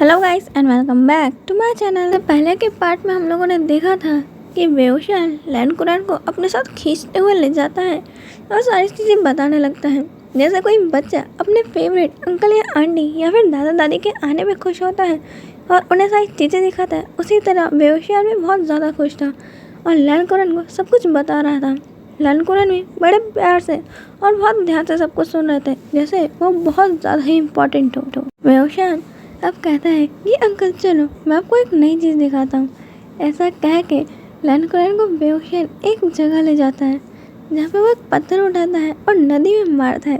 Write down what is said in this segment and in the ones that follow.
Hello guys and welcome back to my channel. पहले के part में हम लोगों ने देखा था कि बेओशियन लैंड को अपने साथ खींचते हुए ले जाता है और सारी चीज़ें बताने लगता है। जैसे कोई बच्चा अपने फेवरेट अंकल या आंटी या फिर दादा दादी के आने में खुश होता है और उन्हें सारी चीज़ें दिखाता है, उसी तरह बेओशियन भी बहुत ज़्यादा खुश था और लैंड को सब कुछ बता रहा था। लैंड भी बड़े प्यार से और बहुत ध्यान से सब कुछ सुन रहे थे, जैसे वो बहुत ज़्यादा ही इम्पोर्टेंट हो। बेओशियन अब कहता है कि अंकल चलो मैं आपको एक नई चीज़ दिखाता हूँ। ऐसा कह के लैंड को बेओशियन एक जगह ले जाता है जहाँ पे वो एक पत्थर उठाता है और नदी में मारता है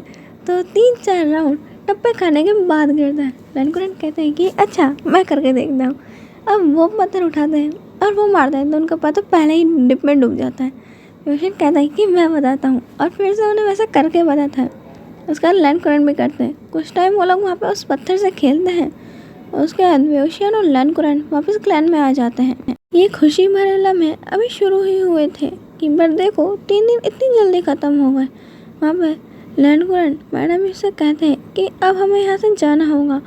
तो 3-4 राउंड टप्पे खाने के बाद गिरता है। लैंड कहते हैं कि अच्छा मैं करके देखता हूँ। अब वो पत्थर उठाते हैं और वो मारता है तो उनका पत्थर पहले ही डिप में डूब जाता है। बेओशियन कहता है कि मैं बताता हूँ और फिर से उन्हें वैसा करके बताता है। उसका लैंड भी करते हैं। कुछ टाइम वो लोग वहाँ पे उस पत्थर से खेलते हैं। उसके बाद बेओशियन और लैंड वापस क्लैन में आ जाते हैं। ये खुशी भरे लम्हे अभी शुरू ही हुए थे कि पर देखो 3 दिन इतनी जल्दी ख़त्म हो गए। वहाँ पे लैंड मैडम इससे कहते हैं कि अब हमें यहाँ से जाना होगा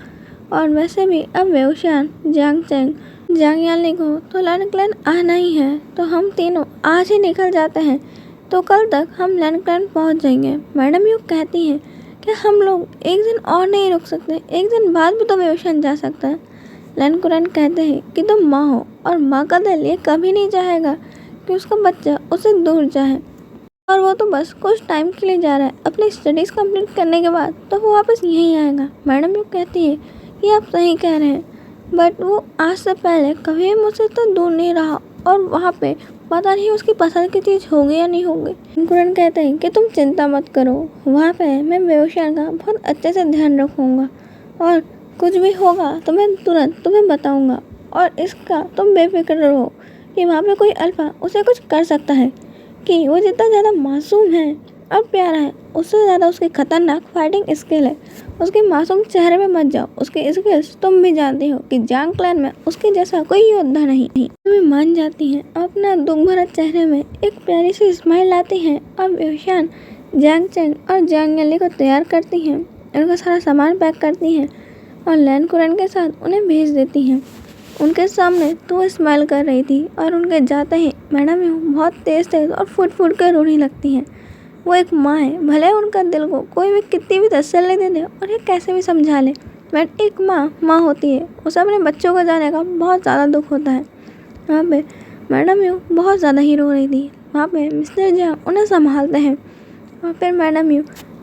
और वैसे भी अब बेओशियन जांग याली को तो लैंड आना ही है, तो हम तीनों आज ही निकल जाते हैं तो कल तक हम लैंड पहुँच जाएंगे। मैडम यूँ कहती हैं कि हम लोग एक दिन और नहीं रुक सकते, एक दिन बाद भी तो बेओशियन जा सकता है। लैंड कहते हैं कि तुम माँ हो और माँ का दिल ये कभी नहीं चाहेगा कि उसका बच्चा उससे दूर जाए, और वो तो बस कुछ टाइम के लिए जा रहा है। अपनी स्टडीज़ कंप्लीट करने के बाद तो वो वापस यहीं आएगा। मैडम यूँ कहती है कि आप सही कह रहे हैं, बट वो आज से पहले कभी मुझसे तो दूर नहीं रहा और वहाँ पे पता नहीं उसकी पसंद की चीज़ होगी या नहीं होगी। कुरन कहते हैं कि तुम चिंता मत करो, वहाँ पे मैं बेओशियन का बहुत अच्छे से ध्यान रखूँगा और कुछ भी होगा तो मैं तुरंत तुम्हें बताऊँगा, और इसका तुम बेफिक्र रहो कि वहाँ पे कोई अल्फा उसे कुछ कर सकता है, कि वो जितना ज़्यादा मासूम है और प्यारा है उससे ज़्यादा उसकी खतरनाक फाइटिंग स्किल है। उसके मासूम चेहरे में मत जाओ, उसकी स्किल्स तुम भी जानती हो कि जांग क्लैन में उसके जैसा कोई योद्धा नहीं। तुम्हें मान जाती हैं, अपना दुख भरा चेहरे में एक प्यारी सी स्माइल लाती हैं और बेओशियन जांग और जांग याली को तैयार करती हैं, उनका सारा सामान पैक करती हैं और लैंड के साथ उन्हें भेज देती हैं। उनके सामने तो वो स्माइल कर रही थी और उनके जाते ही मैडम बहुत तेज़ और फुट कर रोने लगती हैं। वो एक माँ है, भले उनका दिल को कोई भी कितनी भी तसल्ली दे दे और ये कैसे भी समझा ले, बट एक माँ होती है, उसे अपने बच्चों को जाने का बहुत ज़्यादा दुख होता है। वहाँ पे मैडम बहुत ज़्यादा ही रो रही थी। वहाँ पे मिस्टर जांग उन्हें संभालते हैं और फिर मैडम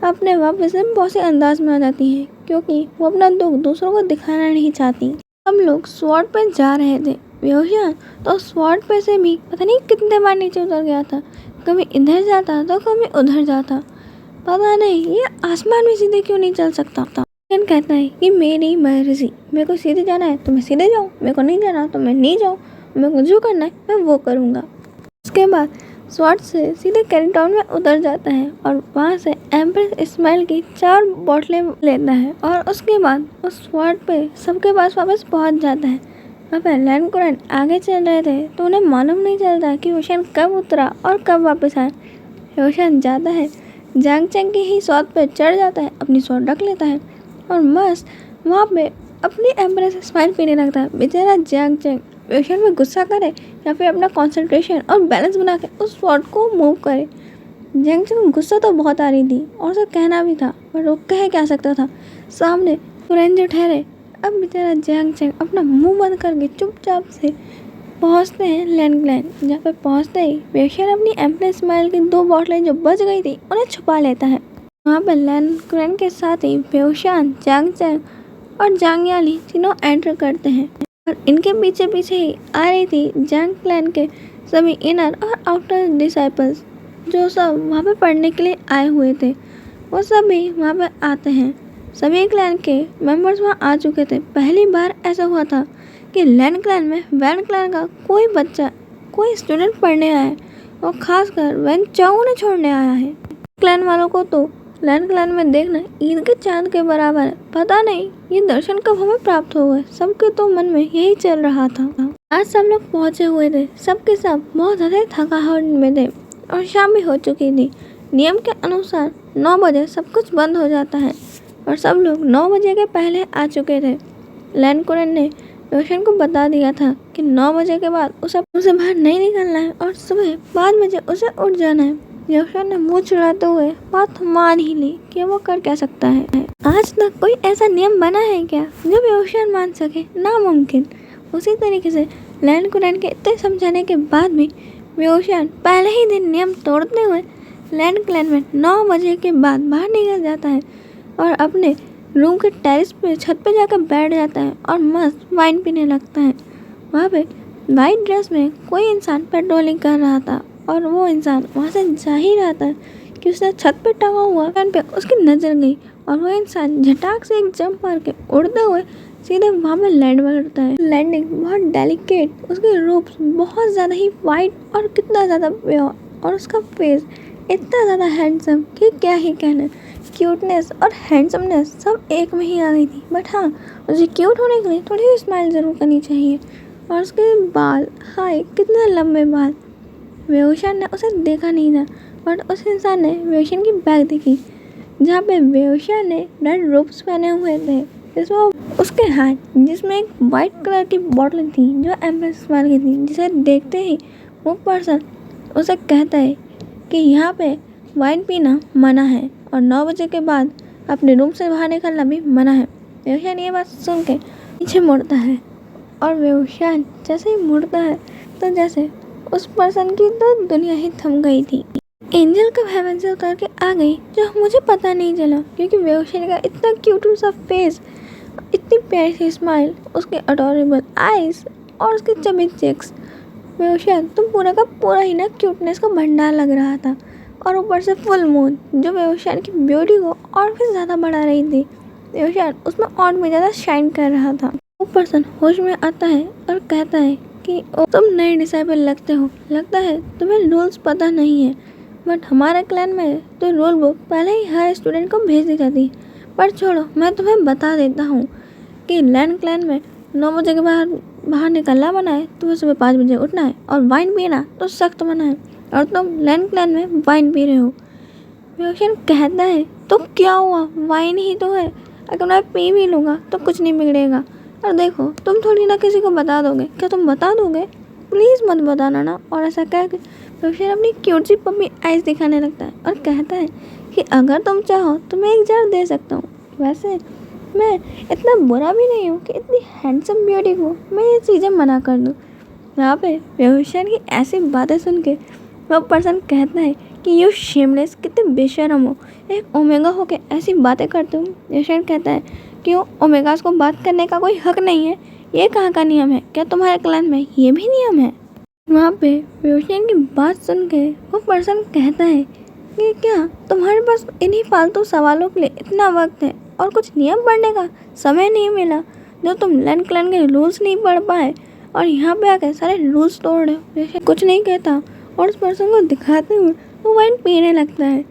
अपने वापस से बॉसी अंदाज में आ जाती है, क्योंकि वो अपना दुख दूसरों को दिखाना नहीं चाहती। हम लोग स्वॉर्ड पे जा रहे थे, बेओशियन तो स्वॉर्ड पे से भी पता नहीं कितने बार नीचे उतर गया था। कभी इधर जाता तो कभी उधर जाता, पता नहीं ये आसमान में सीधे क्यों नहीं चल सकता। कहता है कि मेरी मर्जी, मेरे को सीधे जाना है तो मैं सीधे जाऊँ, मेरे को नहीं जाना तो मैं नहीं जाऊँ, मेरे को जो करना है मैं वो करूँगा। उसके बाद स्वॉर्ड से सीधे कैरिटाउन में उतर जाता है और वहाँ से एम्प्रेस स्माइल की 4 बोतलें लेता है और उसके बाद उस स्वॉर्ड पे सबके पास वापस पहुँच जाता है। वहाँ पर लैंड आगे चल रहे थे तो उन्हें मालूम नहीं चलता कि ओशन कब उतरा और कब वापस आया। ओशन जाता है जांग की ही स्वॉर्ड पे चढ़ जाता है, अपनी स्वॉर्ड रख लेता है और मस्त वहाँ पे अपनी एम्प्रेस स्माइल पीने लगता है। बेचारा जांग ओशन में गुस्सा करे या फिर अपना कंसंट्रेशन और बैलेंस बना के उस स्वॉर्ड को मूव करे। जांग गुस्सा तो बहुत आ रही थी और उसे कहना भी था, पर वो कह क्या सकता था, सामने कुरन जो ठहरे। अब बेचारा जांग अपना मुंह बंद करके चुपचाप से पहुंचते हैं लैंड जहाँ पर पहुंचते ही बेओशियन अपनी एम्प्रेस स्माइल की 2 बोतलें जो बच गई थी उन्हें छुपा लेता है। वहाँ पर लैंड के साथ ही बेओशियन जांग और जांग याली तीनों एंटर करते हैं और इनके पीछे ही आ रही थी जांग क्लैन के सभी इनर और आउटर डिसाइपल्स, जो सब वहाँ पे पढ़ने के लिए आए हुए थे। वो सभी वहाँ पे आते हैं। सभी क्लैन के मेंबर्स वहाँ आ चुके थे। पहली बार ऐसा हुआ था कि लैंड में वैन क्लैन का कोई बच्चा, कोई स्टूडेंट पढ़ने आया है और खासकर वैन चाओ ने छोड़ने आया है। क्लैन वालों को तो लैंड में देखना ईद के चांद के बराबर है। पता नहीं ये दर्शन कब हमें प्राप्त हो गए, सबके तो मन में यही चल रहा था। आज सब लोग पहुंचे हुए थे, सबके सब बहुत ज़्यादा थकावट में थे और शाम भी हो चुकी थी। नियम के अनुसार 9 बजे सब कुछ बंद हो जाता है और सब लोग 9 बजे के पहले आ चुके थे। लैंड कुरन ने रोशन को बता दिया था कि 9 बजे के बाद उसे बाहर नहीं निकलना है और सुबह 5 बजे उसे उठ जाना है। रोशन ने मुंह चुराते हुए बात मान ही ली कि वो कर क्या सकता है। आज तक कोई ऐसा नियम बना है क्या जो रोशन मान सके? नामुमकिन। उसी तरीके से लैंड कुरन के इतने समझाने के बाद भी रोशन पहले ही दिन नियम तोड़ते हुए लैंड क्लैन में 9 बजे के बाद बाहर निकल जाता है और अपने रूम के टेरेस पे छत पे जाकर बैठ जाता है और मस्त वाइन पीने लगता है। वहाँ पे वाइट ड्रेस में कोई इंसान पेट्रोलिंग कर रहा था और वो इंसान वहाँ से जा ही रहा था कि उसने छत पे टंगा हुआ फैन पे उसकी नज़र गई और वो इंसान झटाक से एक जंप मार के उड़ते हुए सीधे वहाँ पे लैंड करता है। लैंडिंग बहुत डेलिकेट, उसके रूप बहुत ज़्यादा ही वाइट और कितना ज़्यादा प्योर और उसका फेस इतना ज़्यादा हैंडसम कि क्या ही कहना। क्यूटनेस और हैंडसमनेस सब एक में ही आ गई थी। बट हाँ, उसे क्यूट होने के लिए थोड़ी स्माइल ज़रूर करनी चाहिए। और उसके बाल, हाय कितने लंबे बाल। रोशन ने उसे देखा नहीं था बट उस इंसान ने रोशन की बैग देखी जहाँ पे रोशन ने रेड रोब्स पहने हुए थे जिसमें उसके हाथ जिसमें एक वाइट कलर की बॉटल थी जो एम्प्रेस स्माइल की थी, जिसे देखते ही वो पर्सन उसे कहता है कि यहाँ पे वाइन पीना मना है और 9 बजे के बाद अपने रूम से बाहर निकलना भी मना है। रोशन ये बात सुन के पीछे मुड़ता है और रोशन जैसे ही मुड़ता है तो जैसे उस पर्सन की तो दुनिया ही थम गई थी। एंजल कब हेवन से उतर के आ गई जो मुझे पता नहीं चला क्योंकि रोशन का इतना क्यूट सा फेस, इतनी प्यारी सी स्माइल, उसके अडोरेबल आईज और उसके चबी चेक्स। रोशन तो पूरा का पूरा ही ना क्यूटनेस का भंडार लग रहा था और ऊपर से फुल मून जो रोशन की ब्यूटी को और भी ज़्यादा बढ़ा रही थी। रोशन उसमें और भी ज़्यादा शाइन कर रहा था। वो पर्सन होश में आता है और कहता है कि तुम नए डिसाइबल लगते हो, लगता है तुम्हें रूल्स पता नहीं है। बट हमारे क्लैन में तो रूल बुक पहले ही हर स्टूडेंट को भेज दी जाती है। पर छोड़ो, मैं तुम्हें बता देता हूँ कि लैंड क्लैन में 9 बजे के बाहर निकलना मना है, तुम्हें सुबह 5 बजे उठना है और वाइन पीना तो सख्त मना है और तुम लैंड क्लैन में वाइन पी रहे हो। रोशन कहता है तो क्या हुआ, वाइन ही तो है, अगर मैं पी भी लूँगा तो कुछ नहीं बिगड़ेगा। और देखो तुम थोड़ी ना किसी को बता दोगे, क्या तुम बता दोगे? प्लीज़ मत बताना ना। और ऐसा कह के रोशन अपनी क्यूट सी पप्पी आइज दिखाने लगता है और कहता है कि अगर तुम चाहो तो मैं एक जार दे सकता हूँ। वैसे मैं इतना बुरा भी नहीं हूँ कि इतनी हैंडसम ब्यूटी को मैं ये चीज़ें मना कर दूँ। यहाँ पे रोशन की ऐसी बातें सुन के वो पर्सन कहता है कि यू शेमलेस, कितने बेशर्म हो, एक ओमेगा हो के ऐसी बातें करते हो। रोशन कहता है क्यों, ओमेगास को बात करने का कोई हक नहीं है? ये कहाँ का नियम है? क्या तुम्हारे क्लैन में ये भी नियम है? वहाँ पे रोशन की बात सुन के वो पर्सन कहता है कि क्या तुम्हारे पास इन्हीं फालतू सवालों के लिए इतना वक्त है और कुछ नियम पढ़ने का समय नहीं मिला जो तुम लैंड क्लैन के रूल्स नहीं पढ़ पाए और यहाँ पे आकर सारे रूल्स तोड़ रहे हो? रोशन कुछ नहीं कहता और उस पर्सन को दिखाते हुए वो वाइन पीने लगता है।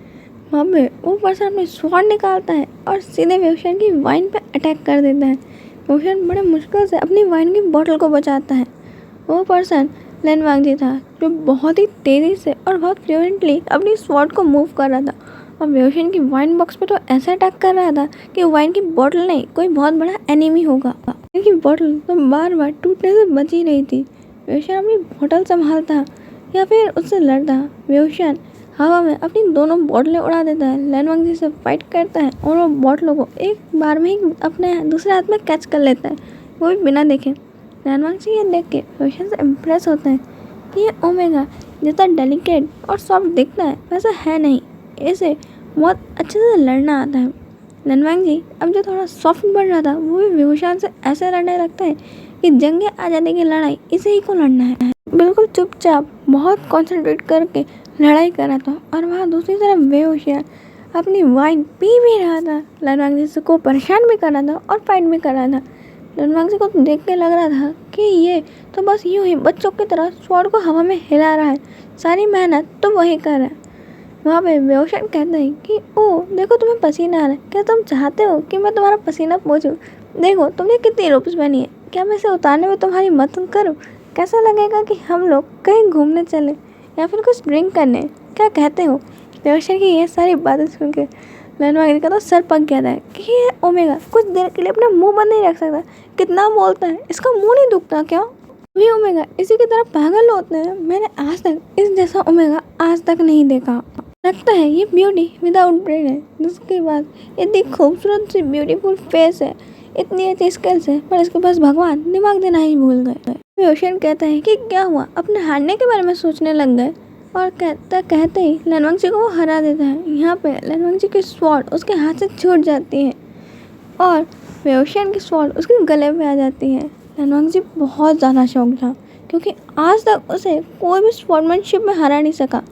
वहाँ पे वो पर्सन अपने स्वॉर्ड निकालता है और सीधे रोशन की वाइन पे अटैक कर देता है। रोशन बड़े मुश्किल से अपनी वाइन की बोतल को बचाता है। वो पर्सन लैंड वांगजी था जो बहुत ही तेज़ी से और बहुत फ्लुएंटली अपनी स्वॉर्ड को मूव कर रहा था और रोशन की वाइन बॉक्स पे तो ऐसा अटैक कर रहा था कि वाइन की बोतल नहीं कोई बहुत बड़ा एनिमी होगा, क्योंकि बोतल तो बार बार टूटने से बच ही रही थी। रोशन अपनी बोतल संभालता या फिर उससे लड़ता। रोशन हवा में अपनी दोनों बोतलें उड़ा देता है, लैंड वांगजी से फाइट करता है और वो बोतलों को एक बार में ही अपने दूसरे हाथ में कैच कर लेता है, वो भी बिना देखे। लैंड वांगजी ये देख के रोशन से इम्प्रेस होता है कि ये ओमेगा जितना डेलिकेट और सॉफ्ट दिखता है वैसा है नहीं, इसे बहुत अच्छे से लड़ना आता है। लैंड वांगजी अब जो थोड़ा सॉफ्ट बन रहा था वो भी रोशन से ऐसे लड़ने लगता है कि जंगे आज़ादी की लड़ाई इसे ही को लड़ना है। बिल्कुल चुपचाप बहुत कॉन्सेंट्रेट करके लड़ाई कर रहा था और वहाँ दूसरी तरफ बेहोशियार अपनी वाइन पी भी रहा था। लैंड वांगजी को परेशान भी कर रहा था और फाइट भी कर रहा था। लैंड वांगजी को देख के लग रहा था कि ये तो बस यूँ ही बच्चों की तरह स्वॉर्ड को हवा में हिला रहा है, सारी मेहनत तो वही कर रहा है। वहाँ पे रोशन कहता है कि ओह देखो तुम्हें पसीना आ रहा है, क्या तुम चाहते हो कि मैं तुम्हारा पसीना पोंछूं? देखो तुमने कितनी रोप्स पहनी है, क्या मैं इसे उतारने में तुम्हारी मदद करूँ? कैसा लगेगा कि हम लोग कहीं घूमने चले या फिर कुछ ड्रिंक करने, क्या कहते हो? रोशन की ये सारी बातें सुन के लैंड वांगजी का तो सर पक गया था कि ये ओमेगा कुछ देर के लिए अपना मुंह बंद नहीं रख सकता, कितना बोलता है, इसका मुंह नहीं दुखता क्या? भी ओमेगा इसी की तरह पागल होते हैं। मैंने आज तक इस जैसा ओमेगा आज तक नहीं देखा। लगता है ये ब्यूटी विदाउट ब्रेन है, जिसके बाद इतनी खूबसूरत सी ब्यूटीफुल फेस है, इतनी अच्छी स्किल्स है, पर इसके पास भगवान दिमाग देना ही भूल गए। ओशन कहता है कि क्या हुआ, अपने हारने के बारे में सोचने लग गए, और कहते ही लनवंशी को वो हरा देता है। यहाँ पे लनवंशी की स्वॉर्ड उसके हाथ से छूट जाती है और वेओशियन की स्वॉर्ड उसके गले पे आ जाती है। लनवंशी बहुत ज़्यादा शौक था, क्योंकि आज तक उसे कोई भी स्वॉर्डमैनशिप में हरा नहीं सका,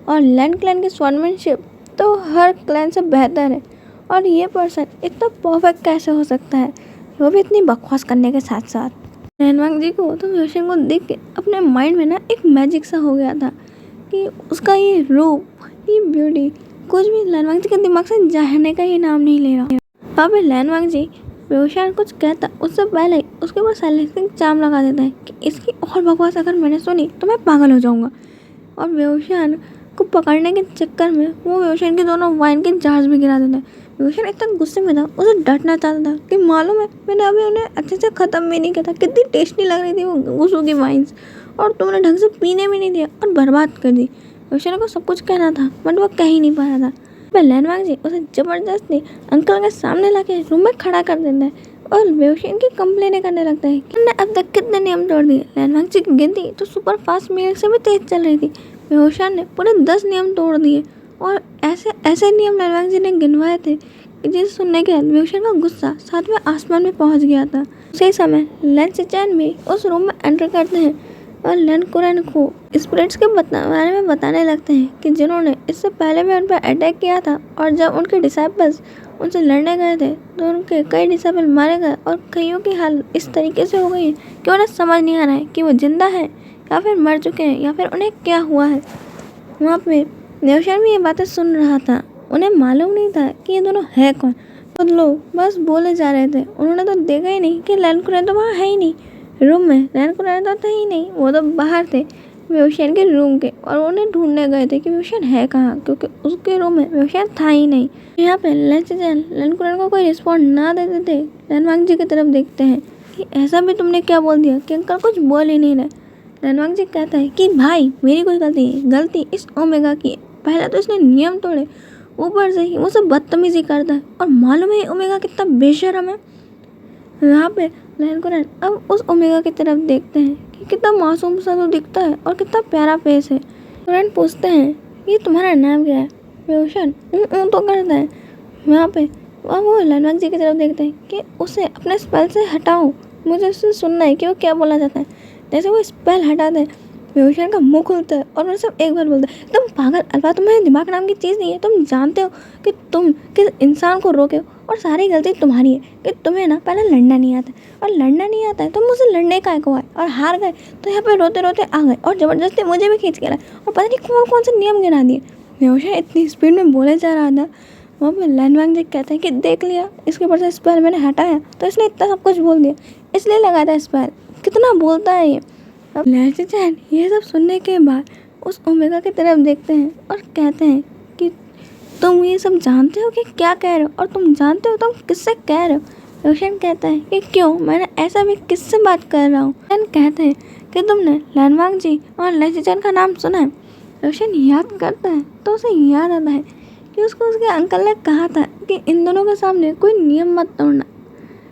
और लैंड क्लैन की स्वॉर्डमैनशिप तो हर क्लैन से बेहतर है। और ये पर्सन इतना परफेक्ट कैसे हो सकता है, वो भी इतनी बकवास करने के साथ साथ। लनवंशी को तो वेओशियन को देख के अपने माइंड में ना एक मैजिक सा हो गया था कि उसका ये रूप, ये ब्यूटी कुछ भी लनवंशी के दिमाग से जाने का ही नाम नहीं ले रहा। वहाँ पे लनवंशी वेओशियन कुछ कहता उससे पहले ही उसके ऊपर साइलेंसिंग चार्म लगा देता है कि इसकी और बकवास अगर मैंने सुनी तो मैं पागल हो जाऊंगा। और वेओशियन को पकड़ने के चक्कर में वो वेओशियन के दोनों वाइन के जार्स भी गिरा देता है। वेओशियन इतना गुस्से में था, उसे डटना चाहता था कि मालूम है मैंने अभी उन्हें अच्छे से ख़त्म भी नहीं किया था, कितनी टेस्टी लग रही थी वो गुस्सों की वाइन्स, और तुमने ढंग से पीने भी नहीं दिया और बर्बाद कर दी। वेओशियन को सब कुछ कहना था, बट वो कह ही नहीं पा रहा था। लनवंशी उसे जबरदस्ती अंकल के सामने लाके रूम में खड़ा कर देता है और वेओशियन की कंप्लेनें करने लगता है कि हमने अब तक कितने नियम तोड़ दिए। लनवंशी की गिनती तो सुपर फास्ट मील से भी तेज चल रही थी। वेओशियन ने पूरे 10 नियम तोड़ दिए, और ऐसे ऐसे नियम लनवंशी ने गिनवाए थे कि जिसे सुनने के बाद वेओशियन का गुस्सा 7वें आसमान में पहुंच गया था। उसी समय लैंसिचैन भी उस रूम में एंटर करते हैं और लैन कुरैन को स्पिरिट्स के बारे में बताने लगते हैं कि जिन्होंने इससे पहले भी उन पर अटैक किया था, और जब उनके डिसाइपल्स उनसे लड़ने गए थे तो उनके कई डिसाइपल मारे गए, और कईयों की हालत इस तरीके से हो गई है कि उन्हें समझ नहीं आ रहा है कि वो जिंदा है या फिर मर चुके हैं या फिर उन्हें क्या हुआ है। वहाँ पे वेओशियन भी ये बातें सुन रहा था। उन्हें मालूम नहीं था कि ये दोनों है कौन। तो लोग बस बोले जा रहे थे, उन्होंने तो देखा ही नहीं कि लैन कुरैन तो वहाँ है ही नहीं रूम में। लैन कुरैन तो था ही नहीं, वो तो बाहर थे वेओशियन के रूम के, और उन्हें ढूंढने गए थे कि वेओशियन है कहाँ, क्योंकि उसके रूम में वेओशियन था ही नहीं। यहाँ पे लैंसिचैन लैन कुरैन को कोई रिस्पॉन्ड ना देते थे लनवंशी की तरफ देखते हैं कि ऐसा भी तुमने क्या बोल दिया कि अंकल कुछ बोल ही नहीं रहे। लनवंशी कहता है कि भाई मेरी कोई गलती इस ओमेगा की है। पहले तो इसने नियम तोड़े, ऊपर से ही वो सब बदतमीजी करता है, और मालूम है ओमेगा कितना बेशर्म है। यहाँ पे लैन कुरैन अब उस ओमेगा की तरफ देखते हैं कि कितना मासूम सा तो दिखता है और कितना प्यारा फेस है। कुरैन पूछते हैं ये तुम्हारा नाम क्या है? वेओशियन तो करता है। यहाँ पे वो लनवंशी की तरफ देखते हैं कि उसे अपने स्पेल से हटाओ, मुझे उससे सुनना है कि वो क्या बोलना चाहता है। जैसे वो स्पेल हटाते हैं वेओशियन का मुंह खुलता है और वो सब एक बार बोलता है तुम पागल अल्फा, तुम्हें दिमाग नाम की चीज़ नहीं है। तुम जानते हो कि तुम किस इंसान को रोके हो, और सारी गलती तुम्हारी है कि तुम्हें ना पहले लड़ना नहीं आता, और लड़ना नहीं आता है तो मुझसे लड़ने का को है, और हार गए तो यहाँ पे रोते रोते आ गए और ज़बरदस्ती मुझे भी खींच के लाए, और पता नहीं कौन कौन से नियम गिरा दिए। वेओशियन इतनी स्पीड में बोले जा रहा था। वहाँ पर लनवंशी कहते हैं कि देख लिया, इसके ऊपर से स्पेल मैंने हटाया तो इसने इतना सब कुछ बोल दिया, इसलिए लगा था स्पेल। कितना बोलता है ये। अब लैंसिचैन ये सब सुनने के बाद उस ओमेगा की तरफ देखते हैं और कहते हैं कि तुम ये सब जानते हो कि क्या कह रहे हो, और तुम जानते हो तुम किससे कह रहे हो। वेओशियन कहता है कि क्यों, मैंने ऐसा भी किससे बात कर रहा हूँ। लैन कहते हैं कि तुमने लनवंशी और लैंसिचैन का नाम सुना है। वेओशियन याद करता है तो उसे याद आता है कि उसको उसके अंकल ने कहा था कि इन दोनों के सामने कोई नियम मत तोड़ना।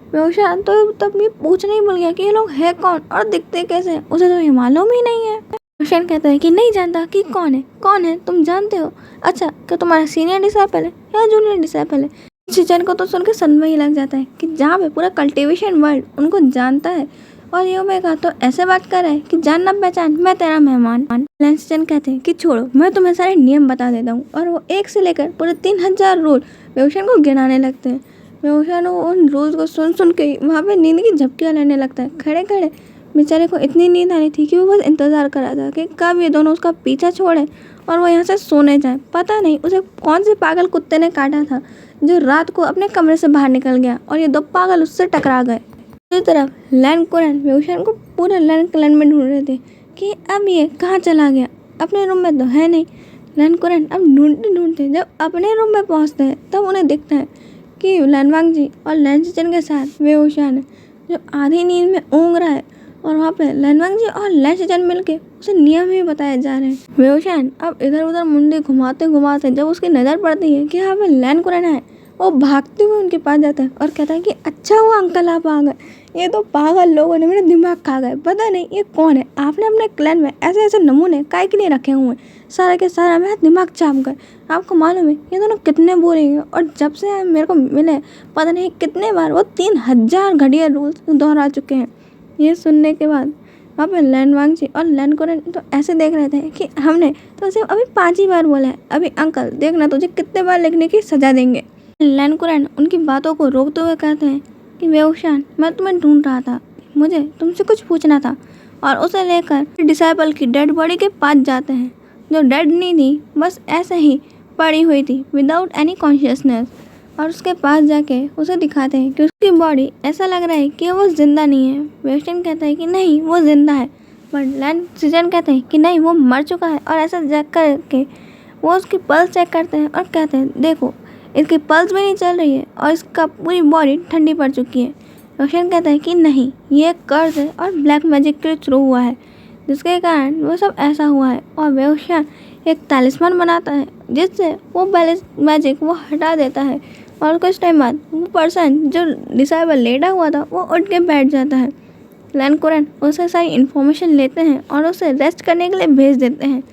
वेओशियन तो तब ये पूछना ही भूल गया कि ये लोग है कौन और दिखते कैसे हैं, उसे तो ये मालूम ही नहीं है। वेओशियन कहता है कि नहीं जानता कि कौन है तुम जानते हो? अच्छा, क्या तुम्हारा सीनियर डिसाइपल है या जूनियर डिसाइपल है? लैंसिचैन को तो सुन के सनवा ही लग जाता है कि जहाँ पे पूरा कल्टिवेशन वर्ल्ड उनको जानता है, और ये ओमेगा तो ऐसे बात कर रहा है कि जान ना पहचान, मैं तेरा मेहमान। लैंसिचैन कहते हैं कि छोड़ो, मैं तुम्हें सारे नियम बता देता हूँ, और वो 1 से लेकर पूरे 3000 रूल वेओशियन को गिनाने लगते हैं। वेओशियन उन रूल्स को सुन के वहाँ पे नींद की झपकियाँ लेने लगता है। खड़े खड़े बेचारे को इतनी नींद आ रही थी कि वो बस इंतज़ार कर रहा था कि कब ये दोनों उसका पीछा छोड़े और वो यहाँ से सोने जाए। पता नहीं उसे कौन से पागल कुत्ते ने काटा था जो रात को अपने कमरे से बाहर निकल गया, और ये 2 पागल उससे टकरा गए। दूसरी तरफ लैन कुरैन वेओशियन को पूरे लैन क्लैन में ढूंढ रहे थे कि अब ये कहाँ चला गया, अपने रूम में तो है नहीं। लैन कुरैन अब ढूंढते ढूंढते जब अपने रूम में पहुँचते हैं तब उन्हें दिखता है कि लनवंशी और लैंसिचैन के साथ वेओशियन जो आधी नींद में ऊँग रहा है और वहाँ पे लैनवांग जी और लैन चेचन मिलके उसे नियम ही बताए जा रहे हैं। वेओशान अब इधर उधर मुंडी घुमाते घुमाते जब उसकी नज़र पड़ती है कि यहाँ पे लैन कुरैन है, वो भागते हुए उनके पास जाता है और कहता है कि अच्छा हुआ अंकल आप आ गए, ये तो पागल लोगों ने मेरा दिमाग खा गए, पता नहीं ये कौन है, आपने अपने क्लैन में ऐसे ऐसे नमूने काहे के लिए रखे हुए हैं, सारा के सारा मेरा दिमाग चाप गए। आपको मालूम है ये दोनों कितने बोरिंग हैं और जब से मेरे को मिले पता नहीं कितने बार वो 3000 घटिया रूल्स दोहरा चुके हैं। ये सुनने के बाद वहाँ पर लैनवांग जी और लैन कुरैन तो ऐसे देख रहे थे कि हमने तो सिर्फ अभी 5 ही बार बोला है, अभी अंकल देखना तुझे कितने बार लिखने की सजा देंगे। लैन कुरैन उनकी बातों को रोकते हुए कहते हैं कि वेओशान मैं तुम्हें ढूंढ रहा था, मुझे तुमसे कुछ पूछना था, और उसे लेकर डिसाइपल की डेड बॉडी के पास जाते हैं जो डेड नहीं थी, बस ऐसे ही पड़ी हुई थी विदाउट एनी कॉन्शियसनेस, और उसके पास जाके उसे दिखाते हैं कि उसकी बॉडी ऐसा लग रहा है कि वो जिंदा नहीं है। वेओशान कहता है कि नहीं वो जिंदा है, पर लैन चेचन कहते हैं कि नहीं वो मर चुका है, और ऐसा चेक करके वो उसकी पल्स चेक करते हैं और कहते हैं देखो इसकी पल्स भी नहीं चल रही है और इसका पूरी बॉडी ठंडी पड़ चुकी है। वेओशान कहता है कि नहीं ये कर्ज है और ब्लैक मैजिक के थ्रू हुआ है जिसके कारण वो सब ऐसा हुआ है, और वेओशान एक तालिस्मान बनाता है जिससे वो ब्लैक मैजिक वो हटा देता है, और कुछ टाइम बाद वो पर्सन जो डिसाइबल लेटा हुआ था वो उठ के बैठ जाता है। लैन कुरैन उससे सारी इन्फॉर्मेशन लेते हैं और उसे रेस्ट करने के लिए भेज देते हैं।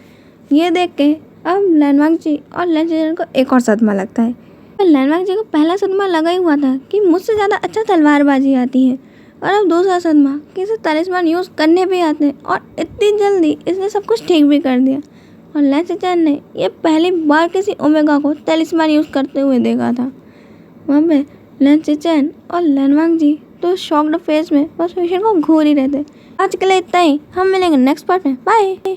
ये देख के अब लैनवांग जी और लैन चेचन को एक और सदमा लगता है। लैनवांग जी को पहला सदमा लगा ही हुआ था कि मुझसे ज़्यादा अच्छा तलवारबाजी आती है, और अब दूसरा सदमा कि इसे तालिस्मान यूज़ करने भी आते हैं, और इतनी जल्दी इसने सब कुछ ठीक भी कर दिया। और लैन चेचन ने ये पहली बार किसी ओमेगा को तालिस्मान यूज़ करते हुए देखा था। वहाँ पे लैन चेचन और लैनवांग जी तो शॉक्ड फेस में बस मिशन को घूर ही रहते। आज के लिए इतना ही, हम मिलेंगे नेक्स्ट पार्ट में, बाय।